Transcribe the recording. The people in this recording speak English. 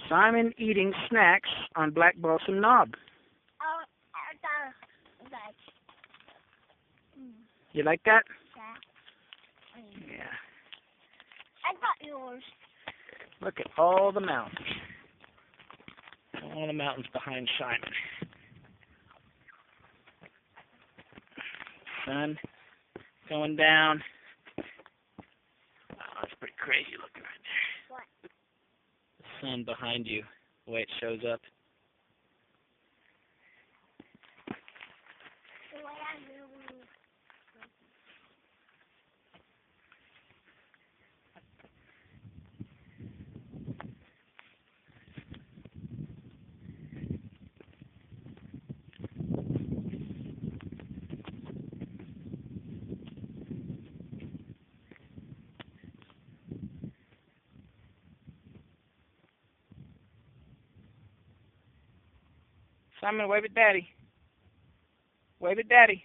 Simon eating snacks on Black Balsam Knob. Oh, that. You like that? Yeah. Yeah. I got yours. Look at all the mountains. All the mountains behind Simon. Sun going down. Wow, that's pretty crazy looking right there. What? The sun behind you, the way it shows up. The way I really... Simon, wave at Daddy. Wave at Daddy.